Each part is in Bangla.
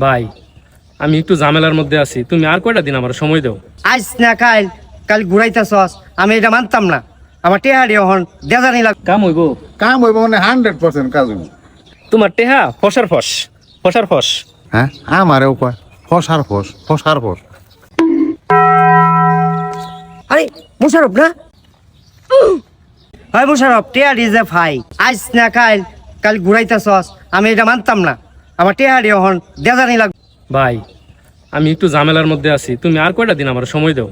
ভাই আমি একটু ঝামেলার মধ্যে আছি, তুমি আর কয়টা দিন আমার সময় দাও। আজ না কাল ঘুরাইতেছস, আমি এটা মানতাম না। আমার টেহারি এখন দেজানি লাগ। কাম হইব? কাম হইব মানে 100% কাজ হইব। তোমার টেহা ফসার ফস। হ্যাঁ আমারেও কয় ফসার ফস। আরে মুশারফ না? হয় মুশারফ, টেহারি যে ভাই আজ না কাল ঘুরাইতেছস, আমি এটা মানতাম না। আমার টেহারি এখন দেজানি লাগ। ভাই আমি একটু ঝামেলার মধ্যে আছি, তুমি আর কয়টা দিন আমার সময় দাও।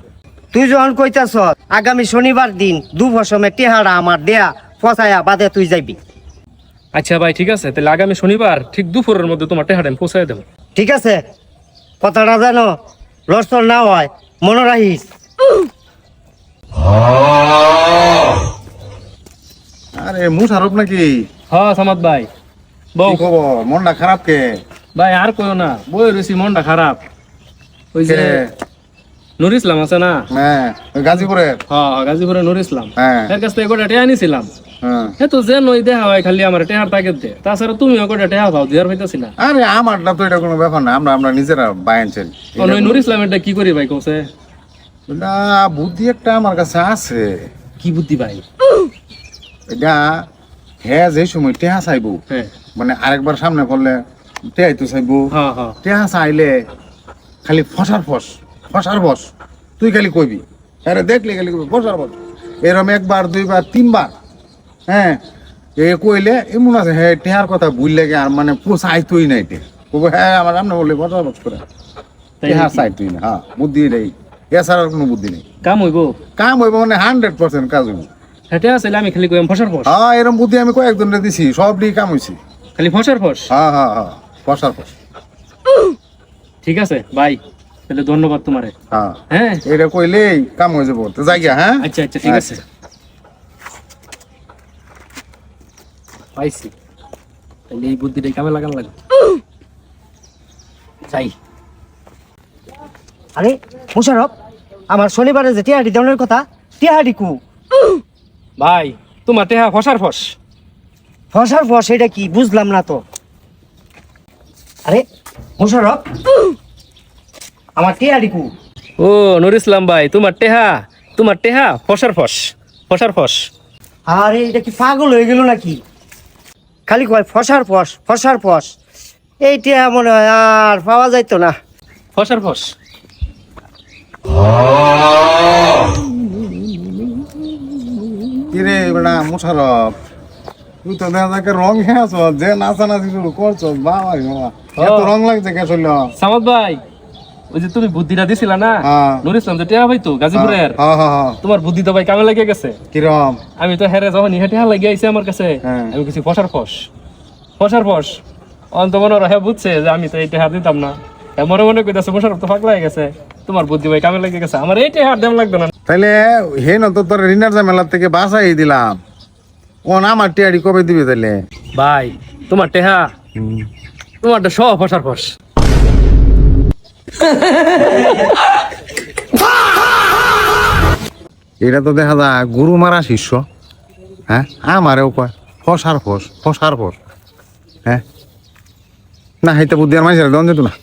তুই যখন কইতাছ আগামী শনিবার দিন দুপুর সময় টেহারা আমার দেয়া ফসায়া বাদে তুই যাইবি। আচ্ছা ভাই ঠিক আছে, তাহলে আগামী শনিবার ঠিক দুপুরের মধ্যে তোমার টেহাটা আমি পৌঁছায় দেবো। ঠিক আছে, কথাটা যেন লড়চড় না হয় মনে রাখিস। আরে মুশারফ নাকি? হ্যাঁ সামাদ ভাই বউ। কি খবর? মনটা খারাপ কে? ভাই আর কইও না, বই রয়েছি মনটা খারাপ। ওই যে কে? নুর ইসলাম আছে না? হ্যাঁ ওই গাজীপুরের। হ্যাঁ গাজীপুরে নুর ইসলাম, হ্যাঁ এর কাছ থেকে কটা টেহা নিছিলাম। হ্যাঁ। হে তো যে নই দেখা হয় খালি আমার টেহার তাকে দে, তাছাড়া তুমিও কটা টেহা পাও দিয়ার হইতাছি না। আরে আমারটা তো এটা কোনো ব্যাপার না, আমরা নিজেরা বায়ানছেন। ওই নুর ইসলামেরটা কি করি ভাই কওছে? না বুদ্ধি একটা আমার কাছে আছে। কি বুদ্ধি ভাই? এটা হ্যাঁ যে সময় টেহা চাইবো, হ্যাঁ মানে আরেকবার সামনে পড়লে টেহাই তো চাইবো। হ্যাঁ হ্যাঁ টেহা চাইলে খালি ফসার ফস তুই খালি কইবি, আরে দেখলি খালি কইবি ফসার ফস। এরম একবার দুইবার তিনবার, হ্যাঁ এ কইলে এমন আছে হ্যাঁ টেহার কথা ভুল লাগে আর মানে পোষাই তুই নাই টে কইবো হ্যাঁ আমার সামনে বললে ফসার ফস করে টেহা চাই তুই না। হ্যাঁ বুদ্ধি নেই, এছাড়া কোনো বুদ্ধি নেই। কাম হইব? কাম হইব মানে 100% কাজ হইব। হেঁটে আসলে আমি খালি কইম ফসার ফস। হ্যাঁ এরম বুদ্ধি আমি কয়েকজনকে দিছি, সব দিয়ে কাম হয়েছে। খালি ফসার ফস? হ্যাঁ ফসার ফস। ঠিক আছে ভাই, তাহলে ধন্যবাদ তোমারে। হ্যাঁ হ্যাঁ এটা কইলেই কাম হয়ে যাবো, তো যাই গিয়া। হ্যাঁ আচ্ছা আচ্ছা ঠিক আছে, পাইছি। তাহলে এই বুদ্ধিটাই কামে লাগান লাগে। যাই। আরে মুশারফ, আমার শনিবারে যে টেহারি দেওয়ার কথা, টেহারি কু? ভাই তোমার টেহা ফসার ফস। ফসার ফস এটা কি বুঝলাম না তো। আরে মুশারফ, আমার টেহারি কু? ও নুর ইসলাম ভাই, তোমার টেহা ফসার ফস। আরে এটা কি পাগল হয়ে গেল নাকি? খালি কয় ফসার ফস। এই টেহা মনে হয় আর পাওয়া যাইতো না। ফসার ফস। কিরে বেটা মুশারফ, তুই তো দেখা যাকে রং খেয়ে আছো, যে নাচানাচি শুরু করছো, বাবা এত রং লাগছে কে চলল? সামাদ ভাই, ওই যে তুমি বুদ্ধিটা দিছিলা না হ্যাঁ। নুর ইসলাম যে টেহা হইতো গাজীপুরের, হ্যাঁ তোমার বুদ্ধি তো ভাই কামে লেগে গেছে। কিরম? আমি তো হেরে যখন ইহা টেহা লাগিয়ে আইছে আমার কাছে, হ্যাঁ। আমি কিছু ফসার ফস অন্ত মনে হ্যাঁ বুঝছে যে আমি তো এই টেহা দিতাম না। মনে কইতাছে মোশারফ তো পাগলা হয়ে গেছে, তোমার বুদ্ধি ভাই কামে লেগে গেছে, আমার এই টেহা দেম লাগবে না। তাইলে হে ন তো তোর ঋণের ঝামেলার থেকে বাঁচাই দিলাম। ও না আমার টিয়ারি কবে দিবি তাইলে? ভাই তোমার টেহা, তোমারটা সব ফসার ফস। এটা তো দেখা যায় গুরু মারা শিষ্য। হ্যাঁ আমারেও কয় ফসার ফস। হ্যাঁ না, এটা বুদ্ধি আর মাইসের দন যেত না।